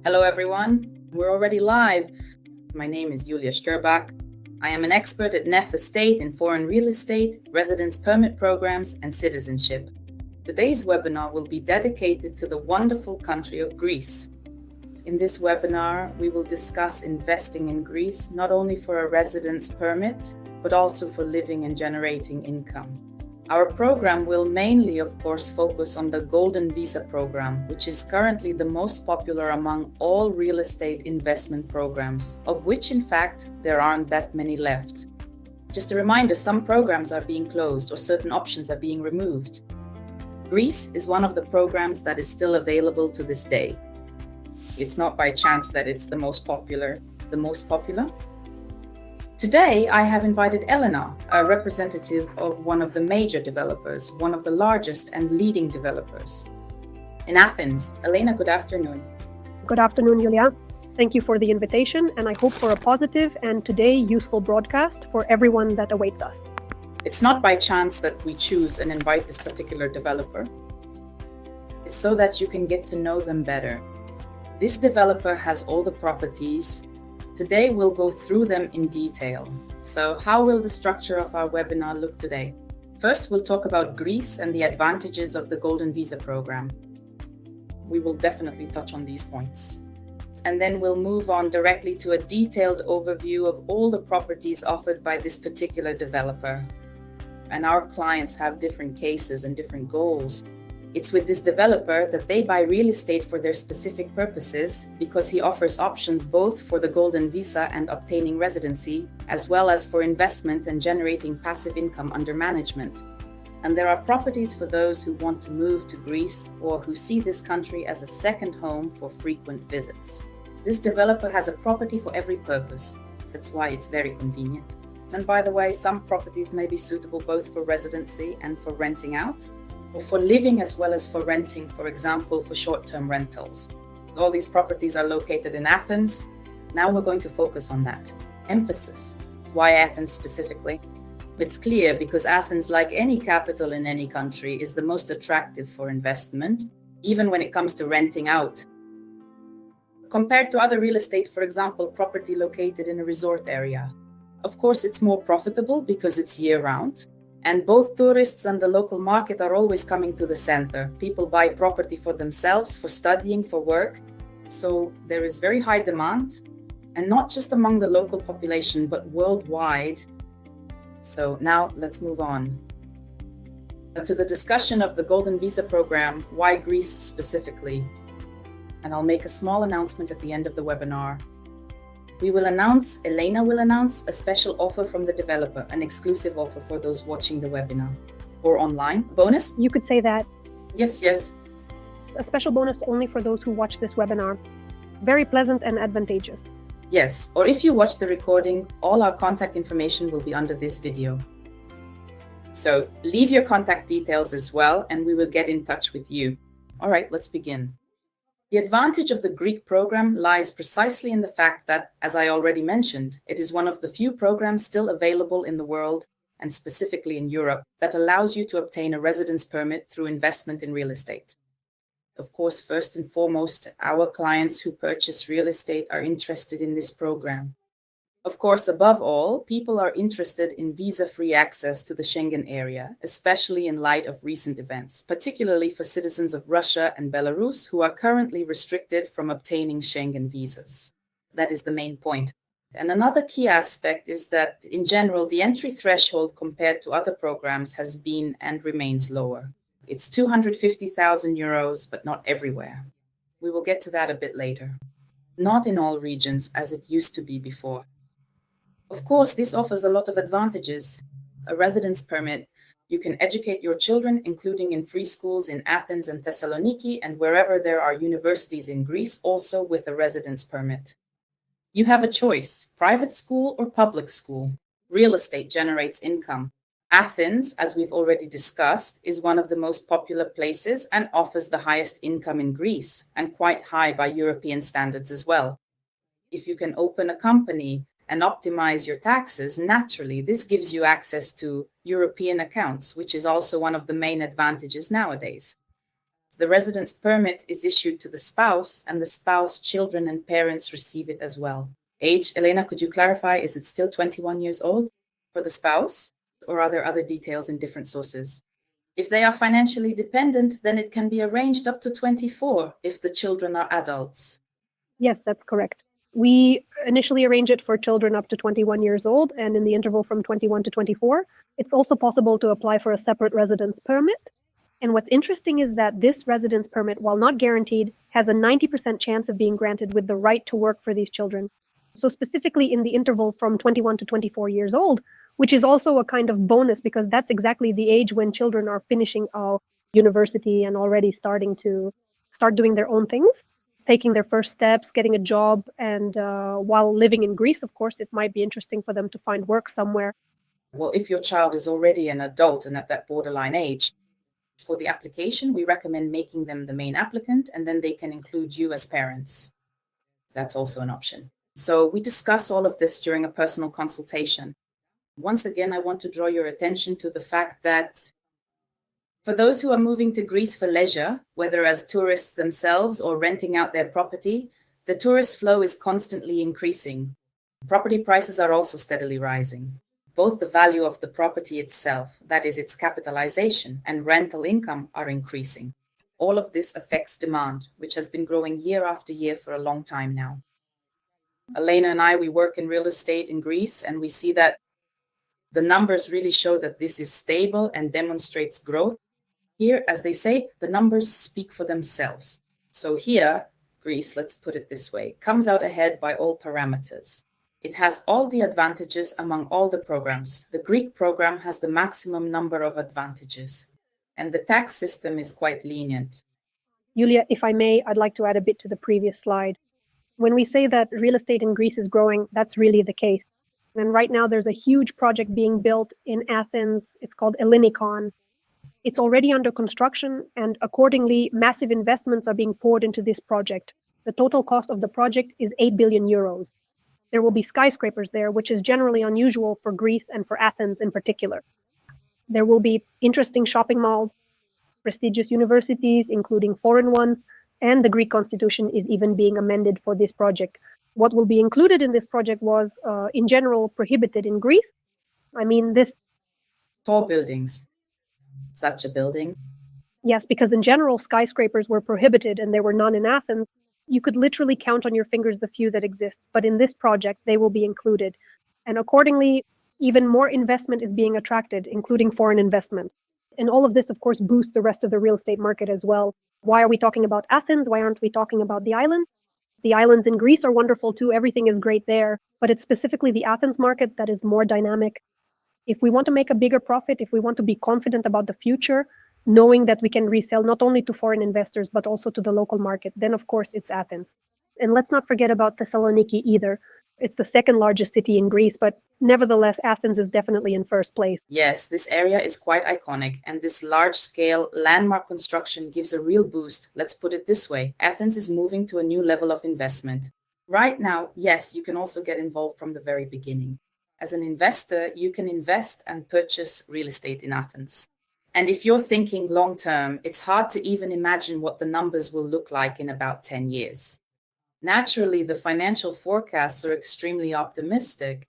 Hello, everyone. We're already live. My name is Julia Skirbach. I am an expert at Nevestate in foreign real estate, residence permit programs, and citizenship. Today's webinar will be dedicated to the wonderful country of Greece. In this webinar, we will discuss investing in Greece, not only for a residence permit, but also for living and generating income. Our program will mainly, of course, focus on the Golden Visa program, which is currently the most popular among all real estate investment programs, of which, in fact, there aren't that many left. Just a reminder, some programs are being closed or certain options are being removed. Greece is one of the programs that is still available to this day. It's not by chance that it's the most popular. Today, I have invited Elena, a representative of one of the major developers, one of the largest and leading developers in Athens. Elena, good afternoon. Good afternoon, Julia. Thank you for the invitation, and I hope for a positive and today useful broadcast for everyone that awaits us. It's not by chance that we choose and invite this particular developer. It's so that you can get to know them better. This developer has all the properties. Today, we'll go through them in detail. So how will the structure of our webinar look today? First, we'll talk about Greece and the advantages of the Golden Visa program. We will definitely touch on these points. And then we'll move on directly to a detailed overview of all the properties offered by this particular developer. And our clients have different cases and different goals. It's with this developer that they buy real estate for their specific purposes because he offers options both for the Golden Visa and obtaining residency, as well as for investment and generating passive income under management. And there are properties for those who want to move to Greece or who see this country as a second home for frequent visits. This developer has a property for every purpose. That's why it's very convenient. And by the way, some properties may be suitable both for residency and for renting out, or for living as well as for renting, for example, for short-term rentals. All these properties are located in Athens. Now we're going to focus on that. Emphasis. Why Athens specifically? It's clear because Athens, like any capital in any country, is the most attractive for investment, even when it comes to renting out. Compared to other real estate, for example, property located in a resort area. Of course, it's more profitable because it's year-round. And both tourists and the local market are always coming to the center. People buy property for themselves, for studying, for work. So there is very high demand, and not just among the local population, but worldwide. So now let's move on to the discussion of the Golden Visa program, why Greece specifically. And I'll make a small announcement at the end of the webinar. Elena will announce a special offer from the developer, an exclusive offer for those watching the webinar or online. Bonus? You could say that. Yes. A special bonus only for those who watch this webinar. Very pleasant and advantageous. Yes, or if you watch the recording, all our contact information will be under this video. So leave your contact details as well, and we will get in touch with you. All right, let's begin. The advantage of the Greek program lies precisely in the fact that, as I already mentioned, it is one of the few programs still available in the world, and specifically in Europe, that allows you to obtain a residence permit through investment in real estate. Of course, first and foremost, our clients who purchase real estate are interested in this program. Of course, above all, people are interested in visa-free access to the Schengen area, especially in light of recent events, particularly for citizens of Russia and Belarus who are currently restricted from obtaining Schengen visas. That is the main point. And another key aspect is that, in general, the entry threshold compared to other programs has been and remains lower. It's 250,000 euros, but not everywhere. We will get to that a bit later. Not in all regions, as it used to be before. Of course, this offers a lot of advantages. A residence permit, you can educate your children, including in free schools in Athens and Thessaloniki and wherever there are universities in Greece, also with a residence permit. You have a choice, private school or public school. Real estate generates income. Athens, as we've already discussed, is one of the most popular places and offers the highest income in Greece, and quite high by European standards as well. If you can open a company and optimize your taxes, naturally, this gives you access to European accounts, which is also one of the main advantages nowadays. the residence permit is issued to the spouse, and the spouse, children, and parents receive it as well. Age, Elena, could you clarify, is it still 21 years old for the spouse, or are there other details in different sources? If they are financially dependent, then it can be arranged up to 24 if the children are adults. Yes, that's correct. We initially arrange it for children up to 21 years old, and in the interval from 21 to 24. It's also possible to apply for a separate residence permit. And what's interesting is that this residence permit, while not guaranteed, has a 90% chance of being granted with the right to work for these children. So specifically in the interval from 21 to 24 years old, which is also a kind of bonus because that's exactly the age when children are finishing university and already starting to start doing their own things, taking their first steps, getting a job. And while living in Greece, of course, it might be interesting for them to find work somewhere. Well, if your child is already an adult and at that borderline age, for the application, we recommend making them the main applicant, and then they can include you as parents. That's also an option. So we discuss all of this during a personal consultation. Once again, I want to draw your attention to the fact that for those who are moving to Greece for leisure, whether as tourists themselves or renting out their property, the tourist flow is constantly increasing. Property prices are also steadily rising. Both the value of the property itself, that is its capitalization, and rental income are increasing. All of this affects demand, which has been growing year after year for a long time now. Elena and I, we work in real estate in Greece, and we see that the numbers really show that this is stable and demonstrates growth. Here, as they say, the numbers speak for themselves. So here, Greece, let's put it this way, comes out ahead by all parameters. It has all the advantages among all the programs. The Greek program has the maximum number of advantages, and the tax system is quite lenient. Julia, if I may, I'd like to add a bit to the previous slide. When we say that real estate in Greece is growing, that's really the case. And right now there's a huge project being built in Athens. It's called Ellinikon. It's already under construction, and accordingly, massive investments are being poured into this project. The total cost of the project is 8 billion euros. There will be skyscrapers there, which is generally unusual for Greece and for Athens in particular. There will be interesting shopping malls, prestigious universities, including foreign ones, and the Greek constitution is even being amended for this project. What will be included in this project was, in general, prohibited in Greece. I mean, this... Tall buildings. Such a building? Yes, because in general, skyscrapers were prohibited and there were none in Athens. You could literally count on your fingers the few that exist, but in this project, they will be included. And accordingly, even more investment is being attracted, including foreign investment. And all of this, of course, boosts the rest of the real estate market as well. Why are we talking about Athens? Why aren't we talking about the island? The islands in Greece are wonderful too. Everything is great there, but it's specifically the Athens market that is more dynamic. If we want to make a bigger profit, if we want to be confident about the future, knowing that we can resell not only to foreign investors, but also to the local market, then of course it's Athens. And let's not forget about Thessaloniki either. It's the second largest city in Greece, but nevertheless, Athens is definitely in first place. Yes, this area is quite iconic, and this large-scale landmark construction gives a real boost. Let's put it this way. Athens is moving to a new level of investment. Right now, yes, you can also get involved from the very beginning. As an investor, you can invest and purchase real estate in Athens. And if you're thinking long-term, it's hard to even imagine what the numbers will look like in about 10 years. Naturally, the financial forecasts are extremely optimistic.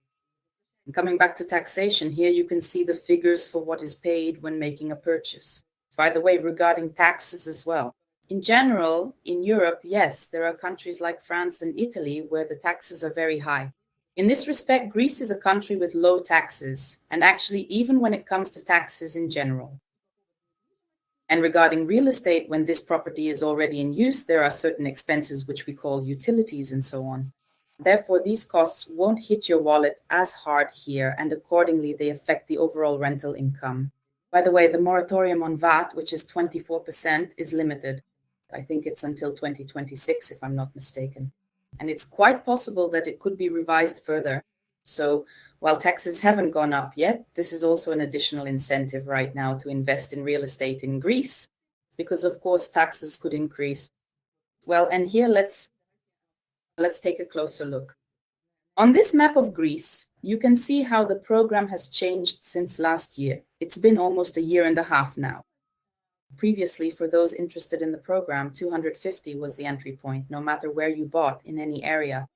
And coming back to taxation, here you can see the figures for what is paid when making a purchase. By the way, regarding taxes as well. In general, in Europe, yes, there are countries like France and Italy where the taxes are very high. In this respect, Greece is a country with low taxes, and actually even when it comes to taxes in general. And regarding real estate, when this property is already in use, there are certain expenses which we call utilities and so on. Therefore, these costs won't hit your wallet as hard here, and accordingly, they affect the overall rental income. By the way, the moratorium on VAT, which is 24%, is limited. I think it's until 2026, if I'm not mistaken. And it's quite possible that it could be revised further. So while taxes haven't gone up yet, this is also an additional incentive right now to invest in real estate in Greece, because of course taxes could increase. Well, and here let's take a closer look. On this map of Greece, you can see how the program has changed since last year. It's been almost a year and a half now. Previously, for those interested in the program, 250 was the entry point, no matter where you bought in any area.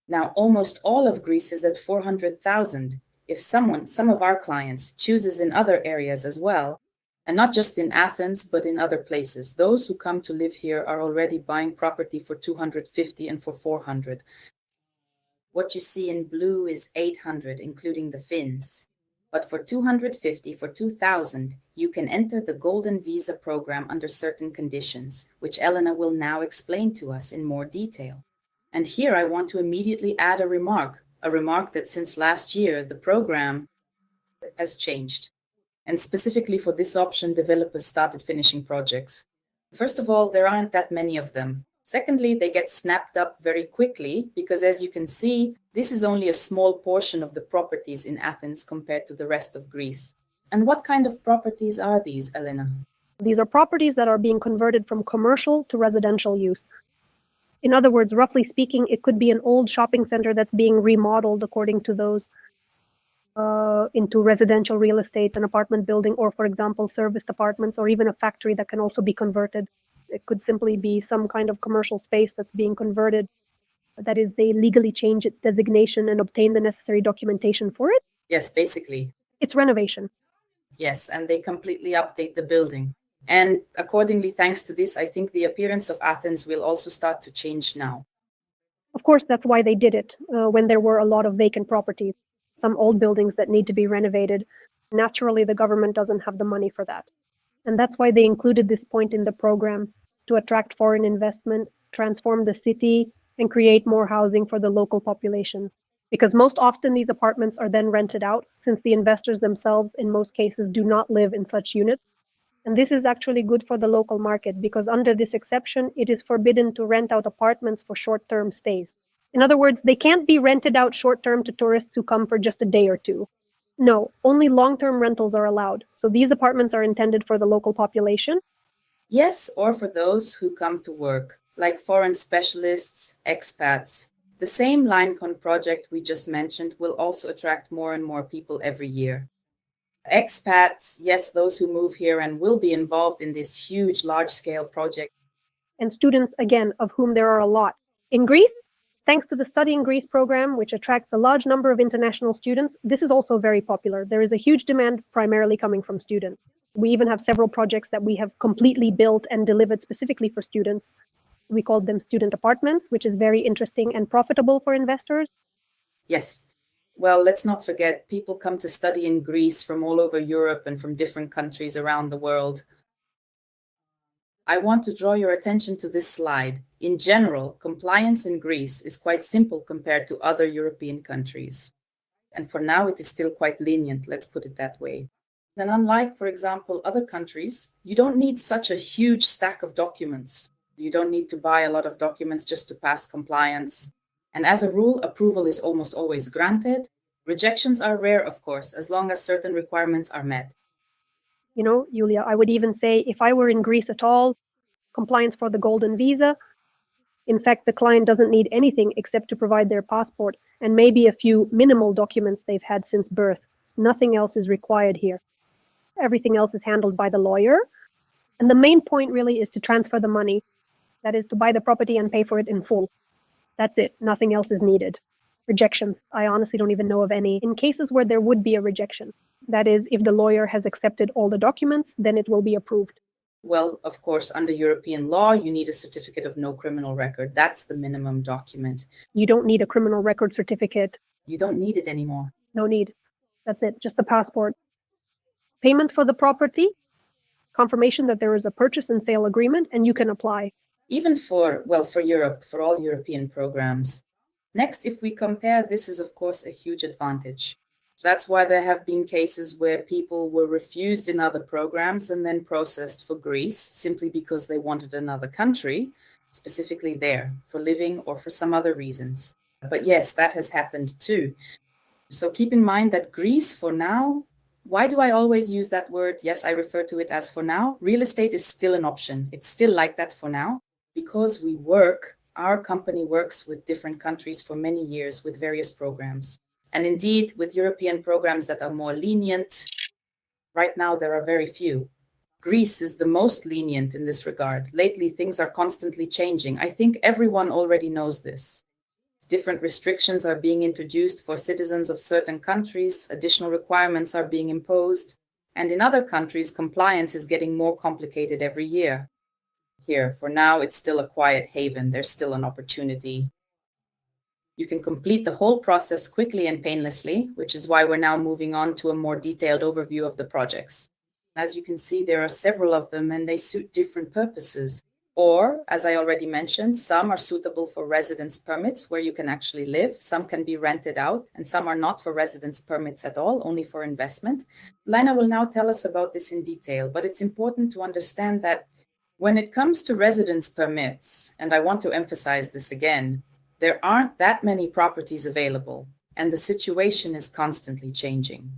Now, almost all of Greece is at 400,000. If some of our clients chooses in other areas as well, and not just in Athens, but in other places, those who come to live here are already buying property for 250 and for 400. What you see in blue is 800, including the fins. But for 250, for 2000, you can enter the Golden Visa program under certain conditions, which Elena will now explain to us in more detail. And here I want to immediately add a remark that since last year, the program has changed. And specifically for this option, developers started finishing projects. First of all, there aren't that many of them. Secondly, they get snapped up very quickly because, as you can see, this is only a small portion of the properties in Athens compared to the rest of Greece. And what kind of properties are these, Elena? These are properties that are being converted from commercial to residential use. In other words, roughly speaking, it could be an old shopping center that's being remodeled according to those into residential real estate, an apartment building, or, for example, serviced apartments, or even a factory that can also be converted. It could simply be some kind of commercial space that's being converted. That is, they legally change its designation and obtain the necessary documentation for it. Yes, basically. It's renovation. Yes, and they completely update the building. And accordingly, thanks to this, I think the appearance of Athens will also start to change now. Of course, that's why they did it when there were a lot of vacant properties, some old buildings that need to be renovated. Naturally, the government doesn't have the money for that. And that's why they included this point in the program to attract foreign investment, transform the city, and create more housing for the local population. Because most often these apartments are then rented out, since the investors themselves, in most cases, do not live in such units. And this is actually good for the local market because under this exception, it is forbidden to rent out apartments for short-term stays. In other words, they can't be rented out short-term to tourists who come for just a day or two. No, only long-term rentals are allowed. So these apartments are intended for the local population. Yes, or for those who come to work, like foreign specialists, expats. The same Ellinikon project we just mentioned will also attract more and more people every year. Expats, yes, those who move here and will be involved in this huge, large-scale project. And students, again, of whom there are a lot. In Greece, thanks to the Study in Greece program, which attracts a large number of international students, this is also very popular. There is a huge demand primarily coming from students. We even have several projects that we have completely built and delivered specifically for students. We called them student apartments, which is very interesting and profitable for investors. Yes. Well, let's not forget, people come to study in Greece from all over Europe and from different countries around the world. I want to draw your attention to this slide. In general, compliance in Greece is quite simple compared to other European countries. And for now, it is still quite lenient, let's put it that way. And unlike, for example, other countries, you don't need such a huge stack of documents. You don't need to buy a lot of documents just to pass compliance. And as a rule, approval is almost always granted. Rejections are rare, of course, as long as certain requirements are met. You know, Julia, I would even say if I were in Greece at all, compliance for the golden visa, in fact, the client doesn't need anything except to provide their passport and maybe a few minimal documents they've had since birth. Nothing else is required here. Everything else is handled by the lawyer. And the main point really is to transfer the money. That is to buy the property and pay for it in full. That's it. Nothing else is needed. Rejections, I honestly don't even know of any. In cases where there would be a rejection, that is, if the lawyer has accepted all the documents, then it will be approved. Well, of course, under European law, you need a certificate of no criminal record. That's the minimum document. You don't need a criminal record certificate. You don't need it anymore. No need. That's it. Just the passport. Payment for the property, confirmation that there is a purchase and sale agreement, and you can apply. Even for Europe, for all European programs. Next, if we compare, this is, of course, a huge advantage. That's why there have been cases where people were refused in other programs and then processed for Greece simply because they wanted another country, specifically there, for living or for some other reasons. But yes, that has happened too. So keep in mind that Greece, for now, why do I always use that word? Yes, I refer to it as for now. Real estate is still an option. It's still like that for now because our company works with different countries for many years with various programs. And indeed, with European programs that are more lenient, right now there are very few. Greece is the most lenient in this regard. Lately, things are constantly changing. I think everyone already knows this. Different restrictions are being introduced for citizens of certain countries, additional requirements are being imposed, and in other countries, compliance is getting more complicated every year. Here, for now, it's still a quiet haven. There's still an opportunity. You can complete the whole process quickly and painlessly, which is why we're now moving on to a more detailed overview of the projects. As you can see, there are several of them and they suit different purposes. Or, as I already mentioned, some are suitable for residence permits where you can actually live, some can be rented out, and some are not for residence permits at all, only for investment. Lina will now tell us about this in detail, but it's important to understand that when it comes to residence permits, and I want to emphasize this again, there aren't that many properties available, and the situation is constantly changing.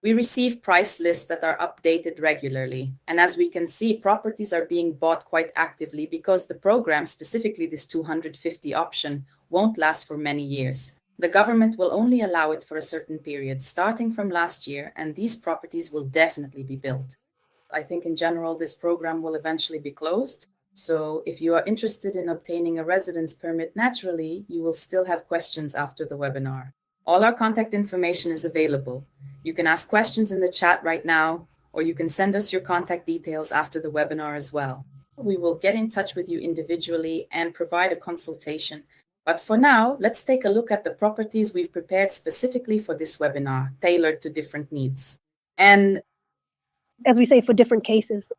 We receive price lists that are updated regularly, and as we can see, properties are being bought quite actively because the program, specifically this 250 option, won't last for many years. The government will only allow it for a certain period, starting from last year, and these properties will definitely be built. I think in general, this program will eventually be closed. So if you are interested in obtaining a residence permit, naturally, you will still have questions after the webinar. All our contact information is available. You can ask questions in the chat right now, or you can send us your contact details after the webinar as well. We will get in touch with you individually and provide a consultation. But for now, let's take a look at the properties we've prepared specifically for this webinar, tailored to different needs. And as we say, for different cases.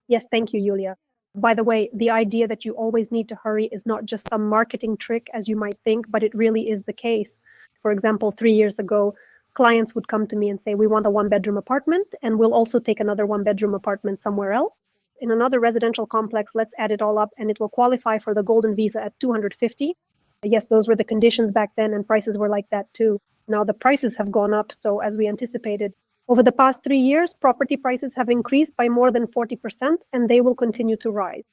Yes, thank you, Julia. By the way, the idea that you always need to hurry is not just some marketing trick, as you might think, but it really is the case. For example, 3 years ago, clients would come to me and say, we want a one-bedroom apartment, and we'll also take another one-bedroom apartment somewhere else. In another residential complex, let's add it all up, and it will qualify for the golden visa at 250. Yes, those were the conditions back then, and prices were like that too. Now the prices have gone up, so as we anticipated, over the past 3 years, property prices have increased by more than 40%, and they will continue to rise.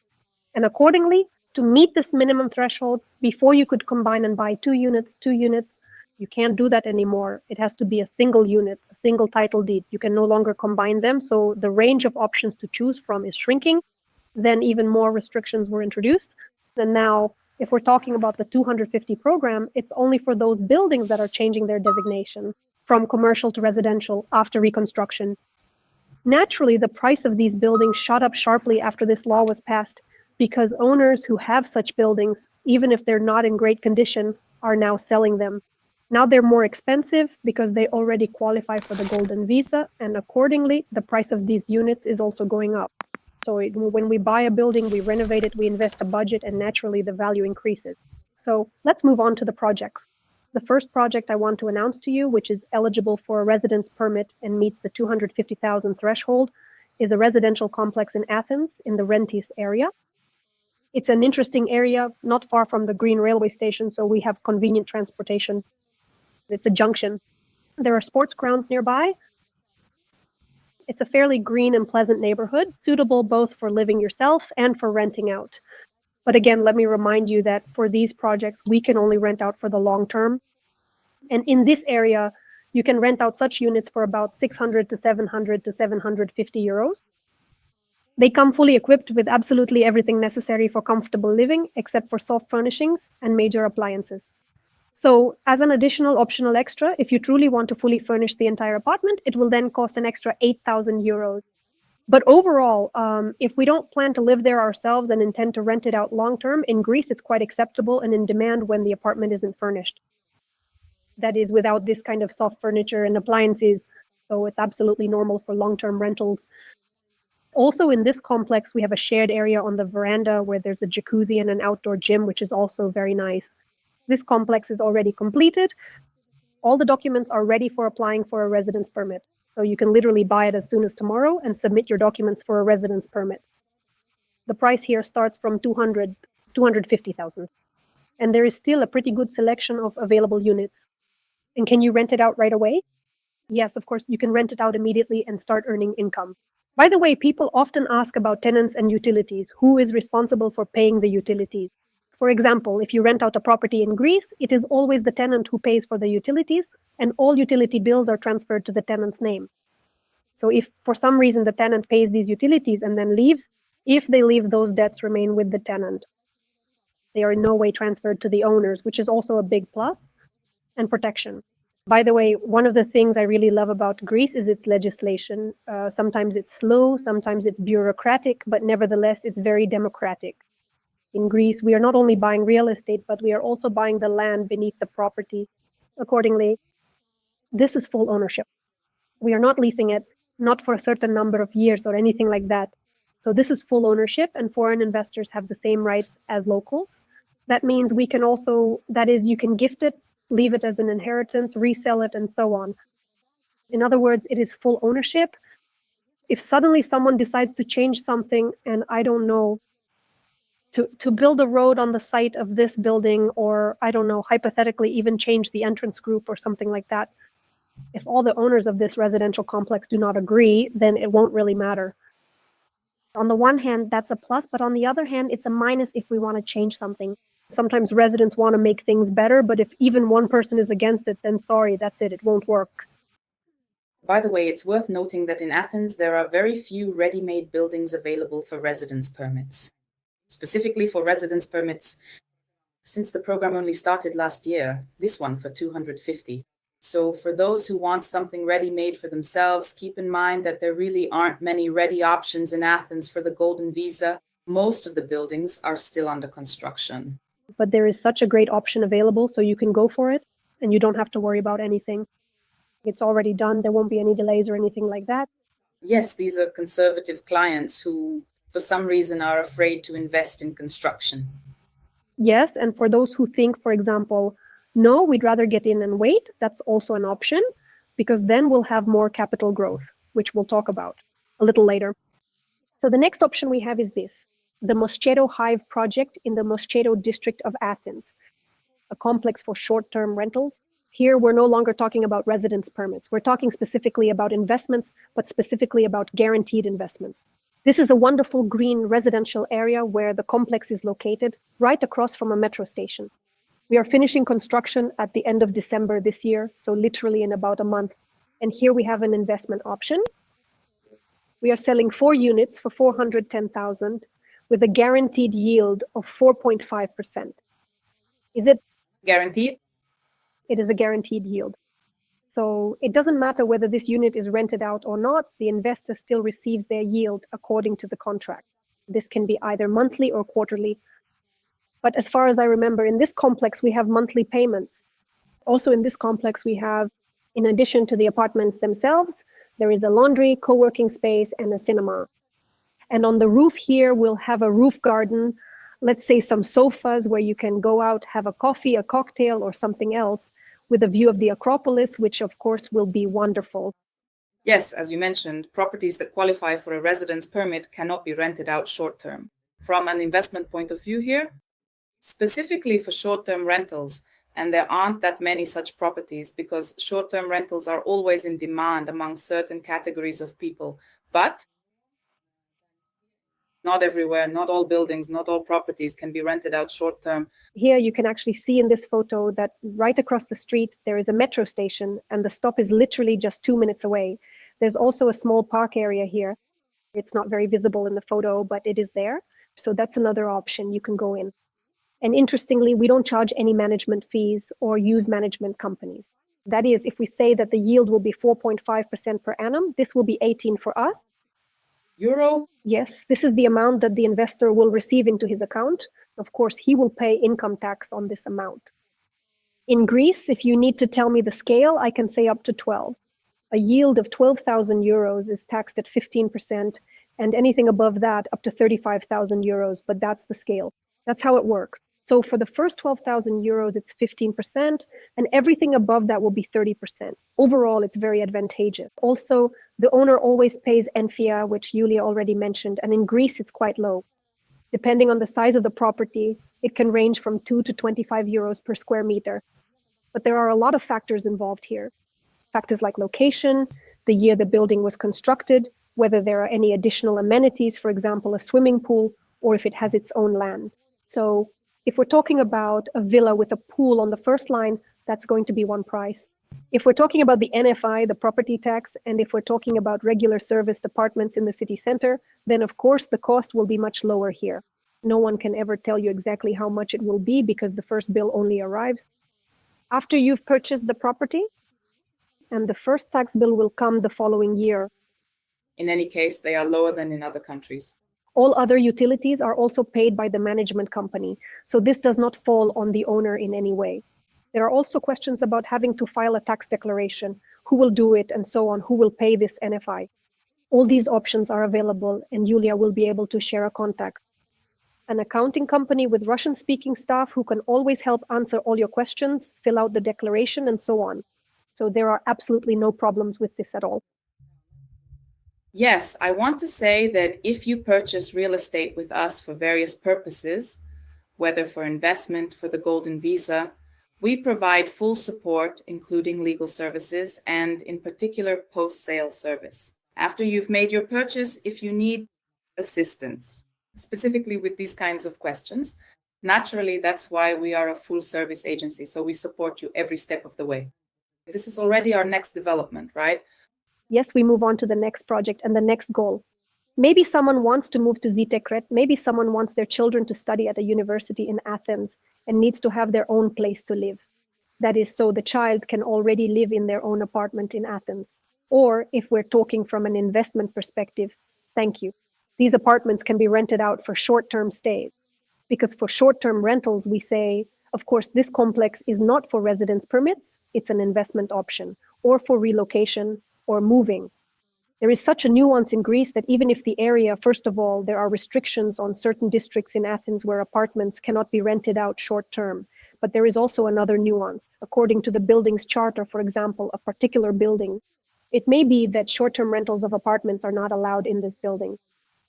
And accordingly, to meet this minimum threshold, before you could combine and buy two units, you can't do that anymore. It has to be a single unit, a single title deed. You can no longer combine them, so the range of options to choose from is shrinking. Then even more restrictions were introduced. And now, if we're talking about the 250 program, it's only for those buildings that are changing their designation from commercial to residential after reconstruction. Naturally, the price of these buildings shot up sharply after this law was passed because owners who have such buildings, even if they're not in great condition, are now selling them. Now they're more expensive because they already qualify for the golden visa, and accordingly, the price of these units is also going up. So when we buy a building, we renovate it, we invest a budget, and naturally the value increases. So let's move on to the projects. The first project I want to announce to you, which is eligible for a residence permit and meets the 250,000 threshold, is a residential complex in Athens in the Rentis area. It's an interesting area, not far from the Green Railway Station, so we have convenient transportation. It's a junction. There are sports grounds nearby. It's a fairly green and pleasant neighborhood, suitable both for living yourself and for renting out. But again, let me remind you that for these projects, we can only rent out for the long term. And in this area, you can rent out such units for about 600 to 700 to 750 euros. They come fully equipped with absolutely everything necessary for comfortable living, except for soft furnishings and major appliances. So as an additional optional extra, if you truly want to fully furnish the entire apartment, it will then cost an extra 8,000 euros. But overall, if we don't plan to live there ourselves and intend to rent it out long-term, in Greece, it's quite acceptable and in demand when the apartment isn't furnished. That is, without this kind of soft furniture and appliances. So it's absolutely normal for long-term rentals. Also in this complex, we have a shared area on the veranda where there's a jacuzzi and an outdoor gym, which is also very nice. This complex is already completed. All the documents are ready for applying for a residence permit. So you can literally buy it as soon as tomorrow and submit your documents for a residence permit. The price here starts from 250,000. And there is still a pretty good selection of available units. And can you rent it out right away? Yes, of course, you can rent it out immediately and start earning income. By the way, people often ask about tenants and utilities. Who is responsible for paying the utilities? For example, if you rent out a property in Greece, it is always the tenant who pays for the utilities, and all utility bills are transferred to the tenant's name. So if for some reason the tenant pays these utilities and then leaves, if they leave, those debts remain with the tenant. They are in no way transferred to the owners, which is also a big plus and protection. By the way, one of the things I really love about Greece is its legislation. Sometimes it's slow, sometimes it's bureaucratic, but nevertheless, it's very democratic. In Greece, we are not only buying real estate, but we are also buying the land beneath the property. Accordingly, this is full ownership. We are not leasing it, not for a certain number of years or anything like that. So this is full ownership, and foreign investors have the same rights as locals. That means we can also, that is, you can gift it, leave it as an inheritance, resell it, and so on. In other words, it is full ownership. If suddenly someone decides to change something, and I don't know, to build a road on the site of this building, or I don't know, hypothetically even change the entrance group or something like that, if all the owners of this residential complex do not agree, then it won't really matter. On the one hand, that's a plus, but on the other hand, it's a minus if we want to change something. Sometimes residents want to make things better, but if even one person is against it, then sorry, that's it, it won't work. By the way, it's worth noting that in Athens, there are very few ready-made buildings available for residence permits. Specifically for residence permits, since the program only started last year, this one for 250. So for those who want something ready-made for themselves, keep in mind that there really aren't many ready options in Athens for the golden visa. Most of the buildings are still under construction. But there is such a great option available, so you can go for it, and you don't have to worry about anything. It's already done. There won't be any delays or anything like that. Yes, these are conservative clients who, for some reason, are afraid to invest in construction. Yes, and for those who think, for example, no, we'd rather get in and wait, that's also an option, because then we'll have more capital growth, which we'll talk about a little later. So the next option we have is this, the Moschato Hub project in the Moschato district of Athens, a complex for short-term rentals. Here, we're no longer talking about residence permits. We're talking specifically about investments, but specifically about guaranteed investments. This is a wonderful green residential area where the complex is located, right across from a metro station. We are finishing construction at the end of December this year, so literally in about a month. And here we have an investment option. We are selling 4 units for 410,000 with a guaranteed yield of 4.5%. Is it guaranteed? It is a guaranteed yield. So it doesn't matter whether this unit is rented out or not, the investor still receives their yield according to the contract. This can be either monthly or quarterly. But as far as I remember, in this complex, we have monthly payments. Also in this complex, we have, in addition to the apartments themselves, there is a laundry, co-working space, and a cinema. And on the roof here, we'll have a roof garden, let's say some sofas where you can go out, have a coffee, a cocktail, or something else, with a view of the Acropolis, which of course will be wonderful. Yes, as you mentioned, properties that qualify for a residence permit cannot be rented out short-term. From an investment point of view here, specifically for short-term rentals, and there aren't that many such properties because short-term rentals are always in demand among certain categories of people, but not everywhere, not all buildings, not all properties can be rented out short-term. Here you can actually see in this photo that right across the street there is a metro station and the stop is literally just 2 minutes away. There's also a small park area here. It's not very visible in the photo, but it is there. So that's another option, you can go in. And interestingly, we don't charge any management fees or use management companies. That is, if we say that the yield will be 4.5% per annum, this will be 18 for us. Euro? Yes, this is the amount that the investor will receive into his account. Of course, he will pay income tax on this amount. In Greece, if you need to tell me the scale, I can say up to 12. A yield of 12,000 euros is taxed at 15%, and anything above that up to 35,000 euros, but that's the scale. That's how it works. So for the first 12,000 euros, it's 15%, and everything above that will be 30%. Overall, it's very advantageous. Also, the owner always pays enfia, which Julia already mentioned, and in Greece, it's quite low. Depending on the size of the property, it can range from 2 to 25 euros per square meter. But there are a lot of factors involved here. Factors like location, the year the building was constructed, whether there are any additional amenities, for example, a swimming pool, or if it has its own land. So if we're talking about a villa with a pool on the first line, that's going to be one price. If we're talking about the NFI, the property tax, and if we're talking about regular serviced apartments in the city center, then of course the cost will be much lower here. No one can ever tell you exactly how much it will be because the first bill only arrives after you've purchased the property, and the first tax bill will come the following year. In any case, they are lower than in other countries. All other utilities are also paid by the management company, so this does not fall on the owner in any way. There are also questions about having to file a tax declaration, who will do it, and so on, who will pay this NFI. All these options are available, and Yulia will be able to share a contact. An accounting company with Russian-speaking staff who can always help answer all your questions, fill out the declaration, and so on. So there are absolutely no problems with this at all. Yes, I want to say that if you purchase real estate with us for various purposes, whether for investment, for the Golden Visa, we provide full support, including legal services and in particular post-sale service. After you've made your purchase, if you need assistance, specifically with these kinds of questions, naturally, that's why we are a full service agency. So we support you every step of the way. This is already our next development, right? Yes, we move on to the next project and the next goal. Maybe someone wants to move to Zitekret. Maybe someone wants their children to study at a university in Athens and needs to have their own place to live. That is, so the child can already live in their own apartment in Athens. Or if we're talking from an investment perspective, thank you. These apartments can be rented out for short-term stays. Because for short-term rentals, we say, of course, this complex is not for residence permits, it's an investment option, or for relocation or moving. There is such a nuance in Greece that even if the area, first of all, there are restrictions on certain districts in Athens where apartments cannot be rented out short-term. But there is also another nuance. According to the building's charter, for example, a particular building, it may be that short-term rentals of apartments are not allowed in this building.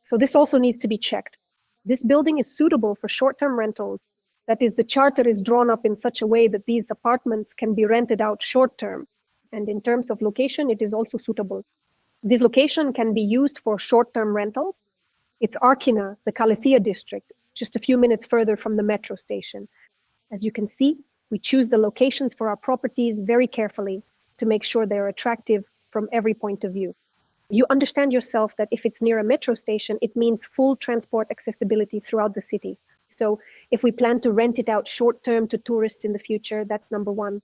So this also needs to be checked. This building is suitable for short-term rentals. That is, the charter is drawn up in such a way that these apartments can be rented out short-term. And in terms of location, it is also suitable. This location can be used for short-term rentals. It's Arkina, the Kallithea district, just a few minutes further from the metro station. As you can see, we choose the locations for our properties very carefully to make sure they're attractive from every point of view. You understand yourself that if it's near a metro station, it means full transport accessibility throughout the city. So if we plan to rent it out short-term to tourists in the future, that's number one.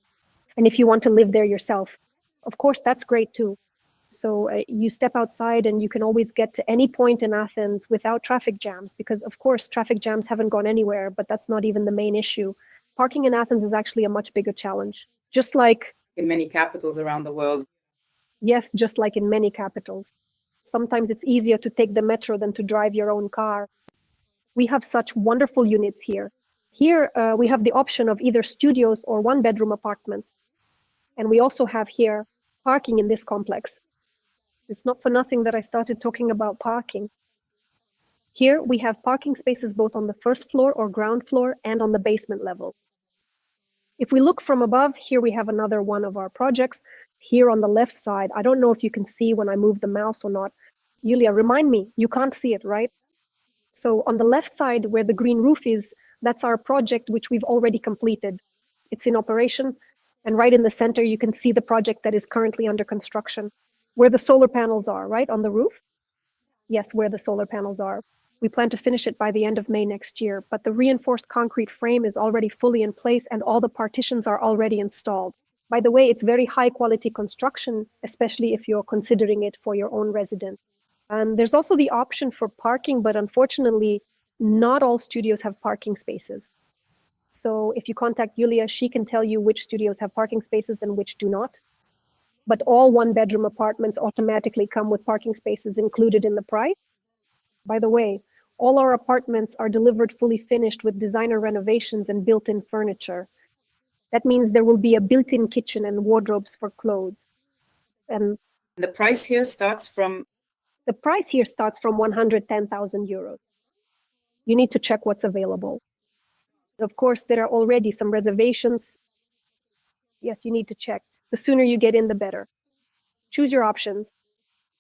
And if you want to live there yourself, of course, that's great too. So you step outside and you can always get to any point in Athens without traffic jams, because of course, traffic jams haven't gone anywhere, but that's not even the main issue. Parking in Athens is actually a much bigger challenge, just like in many capitals around the world. Yes, just like in many capitals. Sometimes it's easier to take the metro than to drive your own car. We have such wonderful units here. Here we have the option of either studios or one-bedroom apartments. And we also have here parking in this complex. It's not for nothing that I started talking about parking. Here we have parking spaces both on the first floor or ground floor and on the basement level. If we look from above, here we have another one of our projects. Here on the left side, I don't know if you can see when I move the mouse or not. Yulia, remind me, you can't see it, right? So on the left side where the green roof is, that's our project which we've already completed. It's in operation. And right in the center, you can see the project that is currently under construction, where the solar panels are, right, on the roof? Yes, where the solar panels are. We plan to finish it by the end of May next year, but the reinforced concrete frame is already fully in place and all the partitions are already installed. By the way, it's very high quality construction, especially if you're considering it for your own residence. And there's also the option for parking, but unfortunately, not all studios have parking spaces. So if you contact Yulia, she can tell you which studios have parking spaces and which do not. But all one-bedroom apartments automatically come with parking spaces included in the price. By the way, all our apartments are delivered fully finished with designer renovations and built-in furniture. That means there will be a built-in kitchen and wardrobes for clothes. And the price here starts from? The price here starts from 110,000 euros. You need to check what's available. Of course, there are already some reservations. Yes, you need to check. The sooner you get in, the better. Choose your options.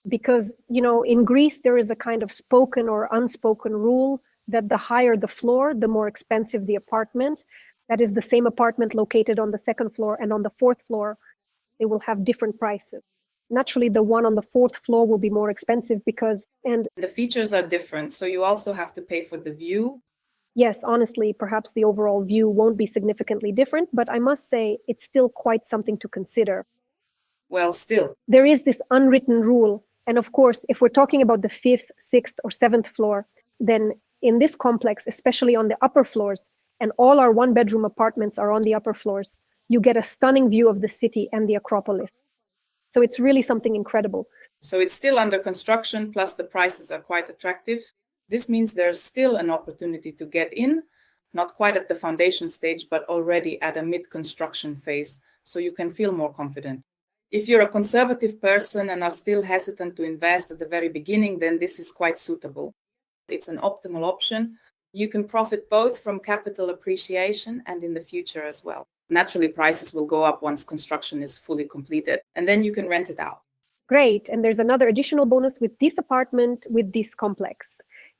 Because, you know, in Greece, there is a kind of spoken or unspoken rule that the higher the floor, the more expensive the apartment. That is the same apartment located on the second floor and on the fourth floor. They will have different prices. Naturally, the one on the fourth floor will be more expensive and the features are different, so you also have to pay for the view. Yes, honestly, perhaps the overall view won't be significantly different, but I must say it's still quite something to consider. Well, still. There is this unwritten rule. And of course, if we're talking about the fifth, sixth, or seventh floor, then in this complex, especially on the upper floors, and all our one-bedroom apartments are on the upper floors, you get a stunning view of the city and the Acropolis. So it's really something incredible. So it's still under construction, plus the prices are quite attractive. This means there's still an opportunity to get in, not quite at the foundation stage, but already at a mid-construction phase, so you can feel more confident. If you're a conservative person and are still hesitant to invest at the very beginning, then this is quite suitable. It's an optimal option. You can profit both from capital appreciation and in the future as well. Naturally, prices will go up once construction is fully completed, and then you can rent it out. Great. And there's another additional bonus with this apartment, with this complex.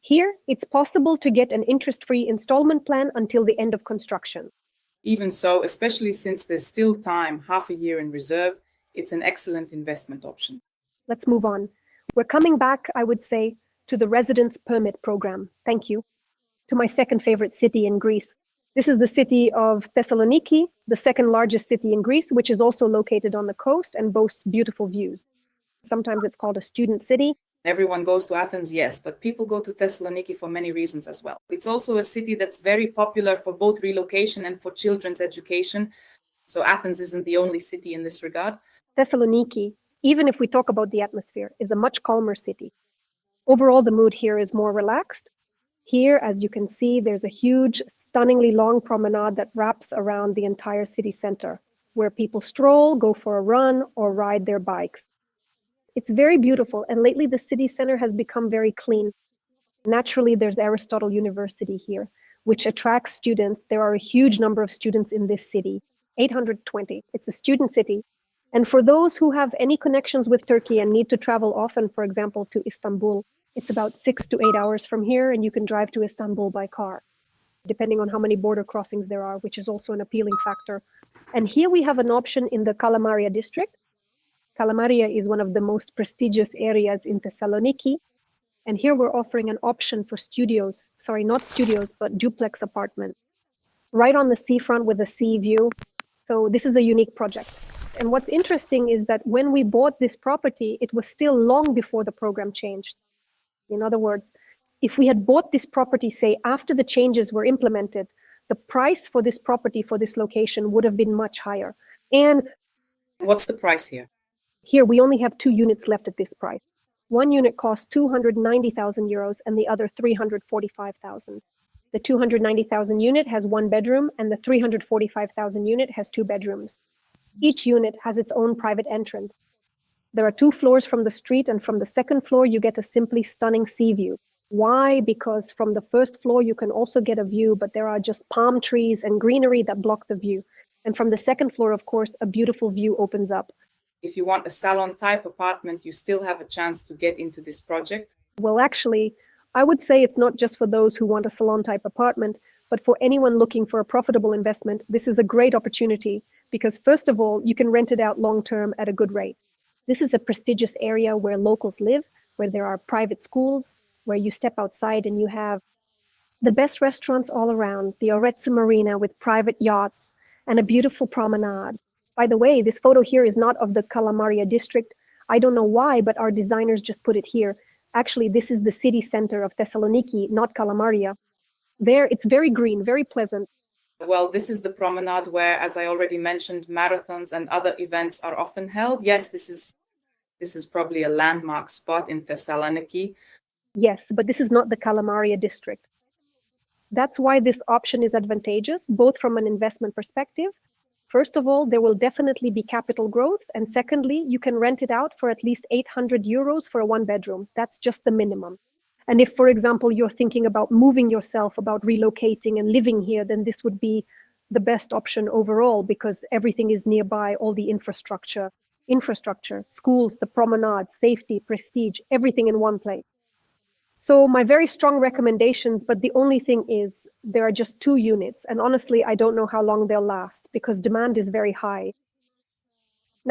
Here, it's possible to get an interest-free installment plan until the end of construction. Even so, especially since there's still time, half a year in reserve, it's an excellent investment option. Let's move on. We're coming back, I would say, to the residence permit program. Thank you. To my second favorite city in Greece. This is the city of Thessaloniki, the second largest city in Greece, which is also located on the coast and boasts beautiful views. Sometimes it's called a student city. Everyone goes to Athens, yes, but people go to Thessaloniki for many reasons as well. It's also a city that's very popular for both relocation and for children's education. So Athens isn't the only city in this regard. Thessaloniki, even if we talk about the atmosphere, is a much calmer city. Overall, the mood here is more relaxed. Here, as you can see, there's a huge, stunningly long promenade that wraps around the entire city center, where people stroll, go for a run, or ride their bikes. It's very beautiful, and lately the city center has become very clean. Naturally, there's Aristotle University here, which attracts students. There are a huge number of students in this city, 820. It's a student city. And for those who have any connections with Turkey and need to travel often, for example, to Istanbul, it's about 6 to 8 hours from here, and you can drive to Istanbul by car, depending on how many border crossings there are, which is also an appealing factor. And here we have an option in the Kalamaria district. Kalamaria is one of the most prestigious areas in Thessaloniki. And here we're offering an option for not studios, but duplex apartments, right on the seafront with a sea view. So this is a unique project. And what's interesting is that when we bought this property, it was still long before the program changed. In other words, if we had bought this property, say, after the changes were implemented, the price for this property, for this location, would have been much higher. And what's the price here? Here, we only have 2 units left at this price. One unit costs 290,000 euros and the other 345,000. The 290,000 unit has 1 bedroom and the 345,000 unit has 2 bedrooms. Each unit has its own private entrance. There are 2 floors from the street, and from the second floor, you get a simply stunning sea view. Why? Because from the first floor, you can also get a view, but there are just palm trees and greenery that block the view. And from the second floor, of course, a beautiful view opens up. If you want a salon-type apartment, you still have a chance to get into this project? Well, actually, I would say it's not just for those who want a salon-type apartment, but for anyone looking for a profitable investment, this is a great opportunity because, first of all, you can rent it out long-term at a good rate. This is a prestigious area where locals live, where there are private schools, where you step outside and you have the best restaurants all around, the Arezzo Marina with private yachts, and a beautiful promenade. By the way, this photo here is not of the Kalamaria district. I don't know why, but our designers just put it here. Actually, this is the city center of Thessaloniki, not Kalamaria. There, it's very green, very pleasant. Well, this is the promenade where, as I already mentioned, marathons and other events are often held. Yes, this is probably a landmark spot in Thessaloniki. Yes, but this is not the Kalamaria district. That's why this option is advantageous, both from an investment perspective. First of all, there will definitely be capital growth. And secondly, you can rent it out for at least 800 euros for a 1-bedroom. That's just the minimum. And if, for example, you're thinking about moving yourself, about relocating and living here, then this would be the best option overall because everything is nearby, all the infrastructure, schools, the promenade, safety, prestige, everything in one place. So my very strong recommendations, but the only thing is there are just 2 units. And honestly, I don't know how long they'll last because demand is very high.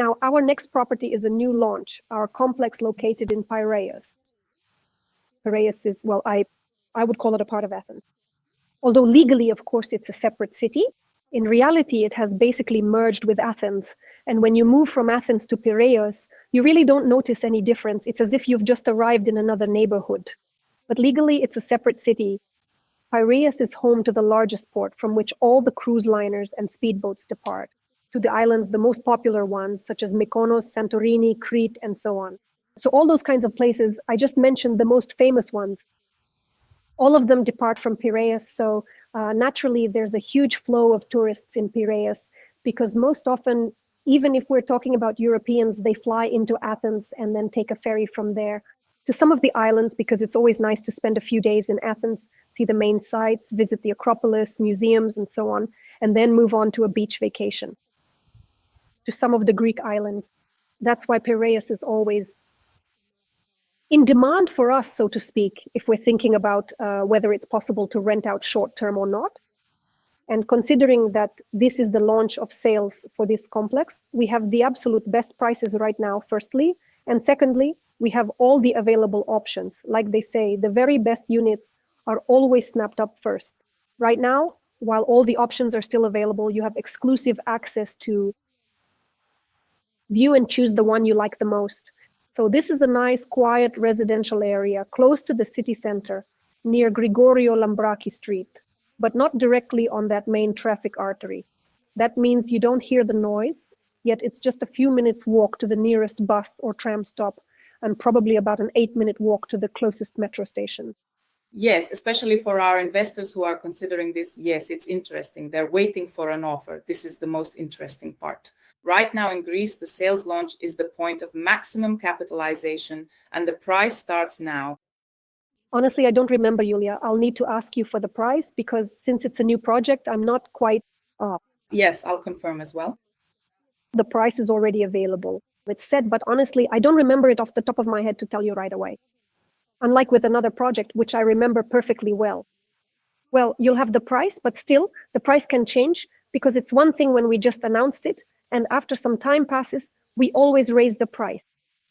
Now, our next property is a new launch, our complex located in Piraeus. Piraeus is, well, I would call it a part of Athens. Although legally, of course, it's a separate city, in reality, it has basically merged with Athens. And when you move from Athens to Piraeus, you really don't notice any difference. It's as if you've just arrived in another neighborhood. But legally, it's a separate city. Piraeus is home to the largest port from which all the cruise liners and speedboats depart, to the islands, the most popular ones, such as Mykonos, Santorini, Crete, and so on. So all those kinds of places, I just mentioned the most famous ones. All of them depart from Piraeus, so naturally there's a huge flow of tourists in Piraeus, because most often, even if we're talking about Europeans, they fly into Athens and then take a ferry from there to some of the islands, because it's always nice to spend a few days in Athens, see the main sites, visit the Acropolis, museums, and so on, and then move on to a beach vacation to some of the Greek islands. That's why Piraeus is always in demand for us, so to speak, if we're thinking about whether it's possible to rent out short term or not. And considering that this is the launch of sales for this complex, we have the absolute best prices right now, firstly. And secondly, we have all the available options. Like they say, the very best units are always snapped up first. Right now, while all the options are still available, you have exclusive access to view and choose the one you like the most. So this is a nice, quiet residential area close to the city center, near Grigorio Lambraki Street, but not directly on that main traffic artery. That means you don't hear the noise, yet it's just a few minutes walk to the nearest bus or tram stop, and probably about an 8-minute walk to the closest metro station. Yes, especially for our investors who are considering this. Yes, it's interesting. They're waiting for an offer. This is the most interesting part. Right now in Greece, the sales launch is the point of maximum capitalization, and the price starts now. Honestly, I don't remember, Julia. I'll need to ask you for the price, because since it's a new project, I'm not quite... Yes, I'll confirm as well. The price is already available. It's said, but honestly, I don't remember it off the top of my head to tell you right away. Unlike with another project, which I remember perfectly well. Well, you'll have the price, but still, the price can change, because it's one thing when we just announced it, and after some time passes, we always raise the price.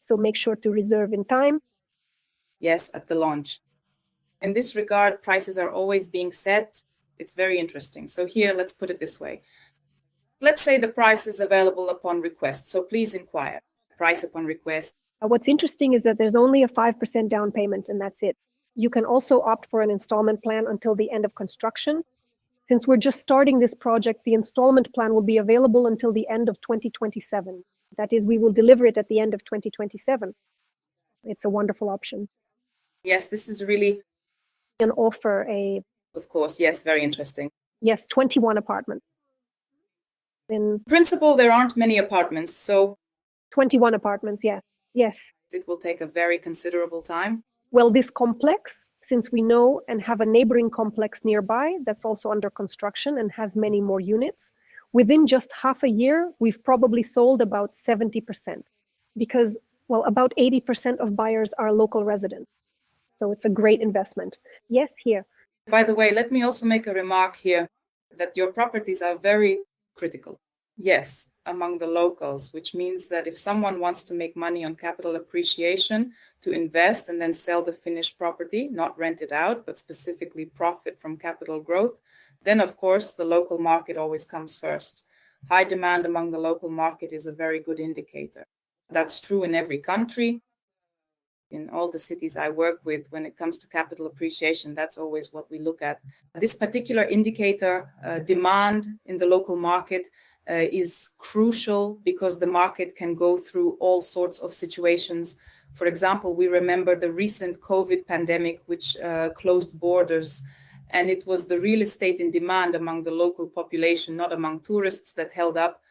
So make sure to reserve in time. Yes, at the launch. In this regard, prices are always being set. It's very interesting. So here, let's put it this way. Let's say the price is available upon request. So please inquire. Price upon request. What's interesting is that there's only a 5% down payment, and that's it. You can also opt for an installment plan until the end of construction. Since we're just starting this project, the installment plan will be available until the end of 2027. That is, we will deliver it at the end of 2027. It's a wonderful option. Yes, this is really an offer. Of course, yes, very interesting. Yes, 21 apartments. In principle, there aren't many apartments, so 21 apartments, yes. Yes. It will take a very considerable time. Well, this complex, since we know and have a neighboring complex nearby that's also under construction and has many more units, within just half a year, we've probably sold about 70%, because, well, about 80% of buyers are local residents. So it's a great investment. Yes, here. By the way, let me also make a remark here that your properties are very critical. Yes, among the locals, which means that if someone wants to make money on capital appreciation, to invest and then sell the finished property, not rent it out, but specifically profit from capital growth, then of course the local market always comes first. High demand among the local market is a very good indicator. That's true in every country. In all the cities I work with, when it comes to capital appreciation, that's always what we look at. This particular indicator, demand in the local market, is crucial because the market can go through all sorts of situations. For example, we remember the recent COVID pandemic, which closed borders, and it was the real estate in demand among the local population, not among tourists, that held up.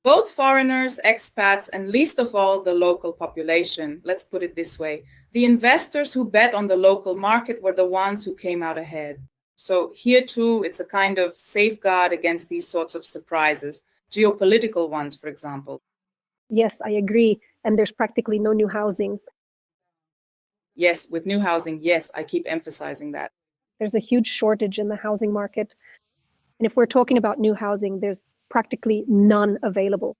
Both foreigners, expats, and least of all, the local population. Let's put it this way. The investors who bet on the local market were the ones who came out ahead. So here too, it's a kind of safeguard against these sorts of surprises, geopolitical ones, for example. Yes, I agree. And there's practically no new housing. Yes, with new housing, yes, I keep emphasizing that. There's a huge shortage in the housing market. And if we're talking about new housing, there's practically none available.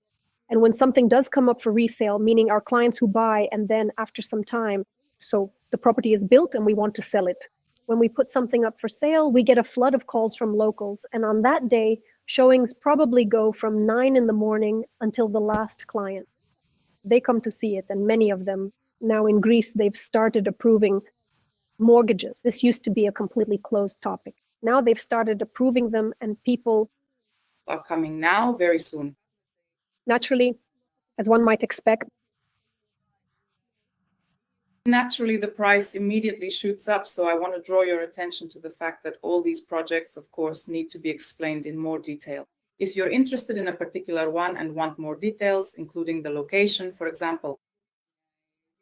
And when something does come up for resale, meaning our clients who buy and then after some time, so the property is built and we want to sell it. When we put something up for sale, we get a flood of calls from locals. And on that day, showings probably go from 9 in the morning until the last client. They come to see it, and many of them now in Greece, they've started approving mortgages. This used to be a completely closed topic. Now they've started approving them, and people are coming now very soon. Naturally, as one might expect, naturally the price immediately shoots up. So I want to draw your attention to the fact that all these projects, of course, need to be explained in more detail. If you're interested in a particular one and want more details, including the location, for example,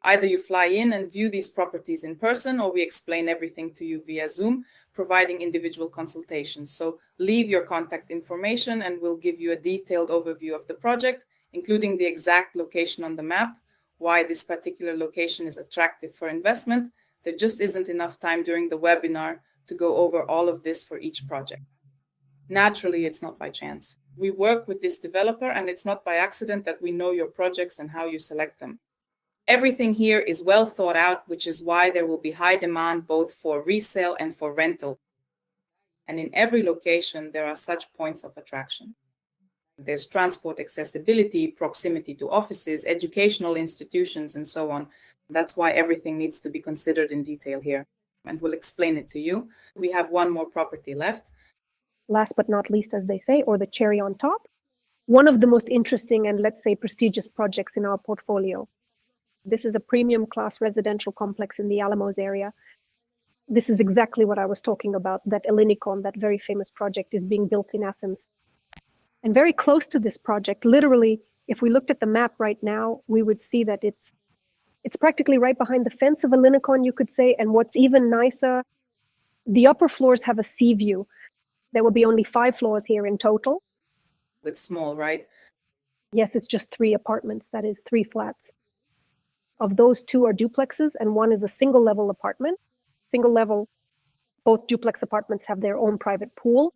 either you fly in and view these properties in person, or we explain everything to you via Zoom, providing individual consultations. So leave your contact information and we'll give you a detailed overview of the project, including the exact location on the map, why this particular location is attractive for investment. There just isn't enough time during the webinar to go over all of this for each project. Naturally, it's not by chance. We work with this developer, and it's not by accident that we know your projects and how you select them. Everything here is well thought out, which is why there will be high demand both for resale and for rental. And in every location, there are such points of attraction. There's transport accessibility, proximity to offices, educational institutions, and so on. That's why everything needs to be considered in detail here. And we'll explain it to you. We have one more property left. Last but not least, as they say, or the cherry on top, one of the most interesting and, let's say, prestigious projects in our portfolio. This is a premium class residential complex in the Alimos area. This is exactly what I was talking about, that Ellinikon, that very famous project, is being built in Athens. And very close to this project, literally, if we looked at the map right now, we would see that it's practically right behind the fence of Ellinikon, you could say. And what's even nicer, the upper floors have a sea view. There will be only 5 floors here in total. It's small, right? Yes, it's just 3 apartments, that is 3 flats. Of those, 2 are duplexes and 1 is a single level apartment. Single level, both duplex apartments have their own private pool.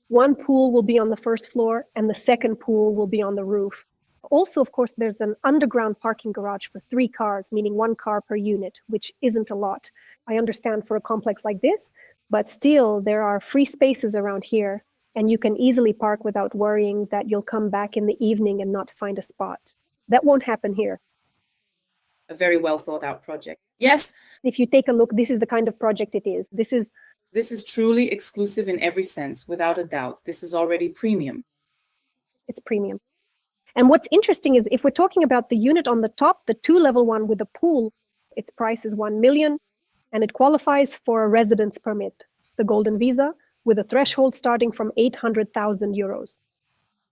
1 pool will be on the first floor and the second pool will be on the roof. Also, of course, there's an underground parking garage for 3 cars, meaning 1 car per unit, which isn't a lot. I understand for a complex like this, but still there are free spaces around here and you can easily park without worrying that you'll come back in the evening and not find a spot. That won't happen here. A very well thought out project. Yes. If you take a look, this is the kind of project it is. This is truly exclusive in every sense, without a doubt. This is already premium. It's premium. And what's interesting is if we're talking about the unit on the top, the 2-level one with a pool, its price is 1 million and it qualifies for a residence permit, the golden visa, with a threshold starting from 800,000 euros.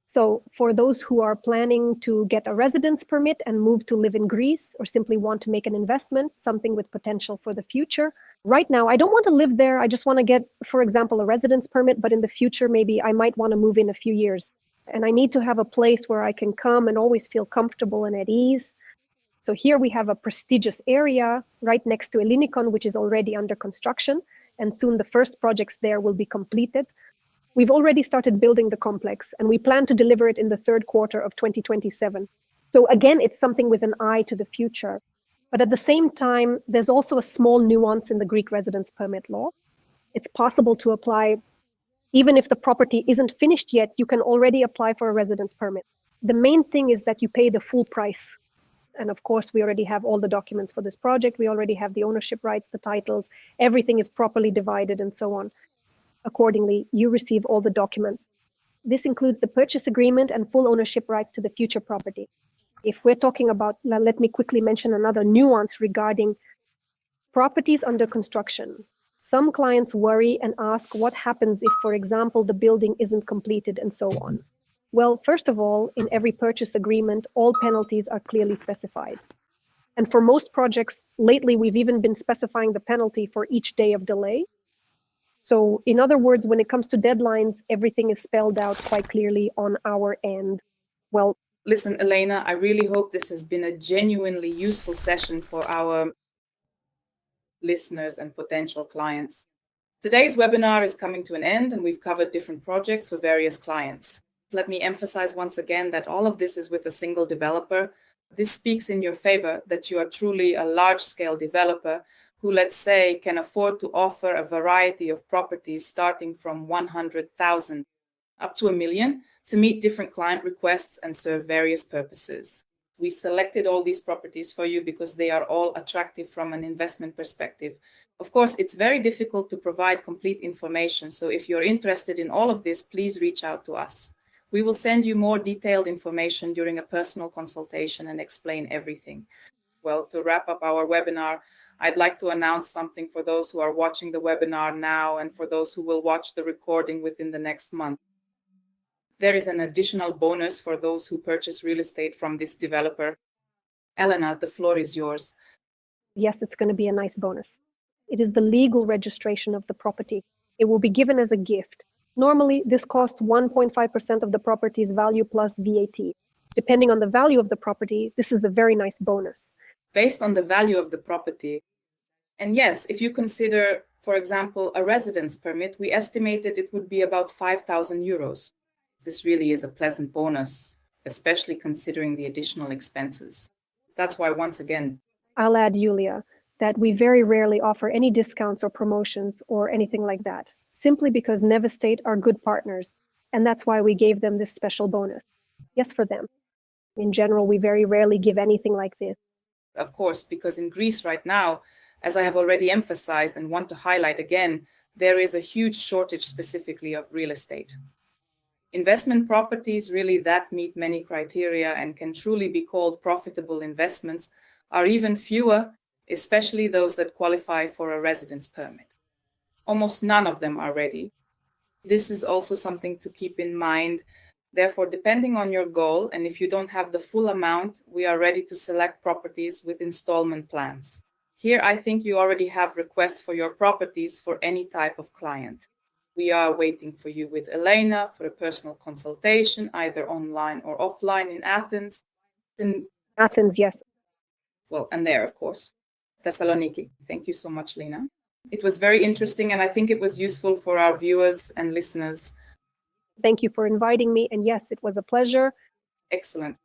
So for those who are planning to get a residence permit and move to live in Greece, or simply want to make an investment, something with potential for the future, right now, I don't want to live there. I just want to get, for example, a residence permit, but in the future, maybe I might want to move in a few years. And I need to have a place where I can come and always feel comfortable and at ease. So here we have a prestigious area right next to Ellinikon, which is already under construction. And soon the first projects there will be completed. We've already started building the complex and we plan to deliver it in the 3rd quarter of 2027. So again, it's something with an eye to the future. But at the same time, there's also a small nuance in the Greek residence permit law. It's possible to apply, even if the property isn't finished yet, you can already apply for a residence permit. The main thing is that you pay the full price. And of course, we already have all the documents for this project. We already have the ownership rights, the titles, everything is properly divided and so on. Accordingly, you receive all the documents. This includes the purchase agreement and full ownership rights to the future property. If we're talking about, let me quickly mention another nuance regarding properties under construction. Some clients worry and ask what happens if, for example, the building isn't completed and so on. Well, first of all, in every purchase agreement, all penalties are clearly specified. And for most projects, lately, we've even been specifying the penalty for each day of delay. So in other words, when it comes to deadlines, everything is spelled out quite clearly on our end. Well, listen, Elena, I really hope this has been a genuinely useful session for our listeners and potential clients. Today's webinar is coming to an end and we've covered different projects for various clients. Let me emphasize once again that all of this is with a single developer. This speaks in your favor that you are truly a large-scale developer who, let's say, can afford to offer a variety of properties starting from 100,000 up to 1 million to meet different client requests and serve various purposes. We selected all these properties for you because they are all attractive from an investment perspective. Of course, it's very difficult to provide complete information, so if you're interested in all of this, please reach out to us. We will send you more detailed information during a personal consultation and explain everything. Well, to wrap up our webinar, I'd like to announce something for those who are watching the webinar now and for those who will watch the recording within the next month. There is an additional bonus for those who purchase real estate from this developer. Elena, the floor is yours. Yes, it's going to be a nice bonus. It is the legal registration of the property. It will be given as a gift. Normally, this costs 1.5% of the property's value plus VAT. Depending on the value of the property, this is a very nice bonus. Based on the value of the property, and yes, if you consider, for example, a residence permit, we estimated it would be about 5,000 euros. This really is a pleasant bonus, especially considering the additional expenses. That's why, once again, I'll add, Julia, that we very rarely offer any discounts or promotions or anything like that, simply because Nevestate are good partners, and that's why we gave them this special bonus. Yes, for them. In general, we very rarely give anything like this. Of course, because in Greece right now, as I have already emphasized and want to highlight again, there is a huge shortage specifically of real estate. Investment properties really that meet many criteria and can truly be called profitable investments are even fewer, especially those that qualify for a residence permit. Almost none of them are ready. This is also something to keep in mind. Therefore, depending on your goal, and if you don't have the full amount, we are ready to select properties with installment plans. Here, I think you already have requests for your properties for any type of client. We are waiting for you with Elena for a personal consultation, either online or offline in Athens. In Athens, yes. Well, and there, of course, Thessaloniki. Thank you so much, Lena. It was very interesting, and I think it was useful for our viewers and listeners. Thank you for inviting me, and yes, it was a pleasure. Excellent.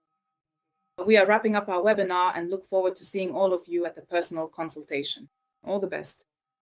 We are wrapping up our webinar and look forward to seeing all of you at the personal consultation. All the best.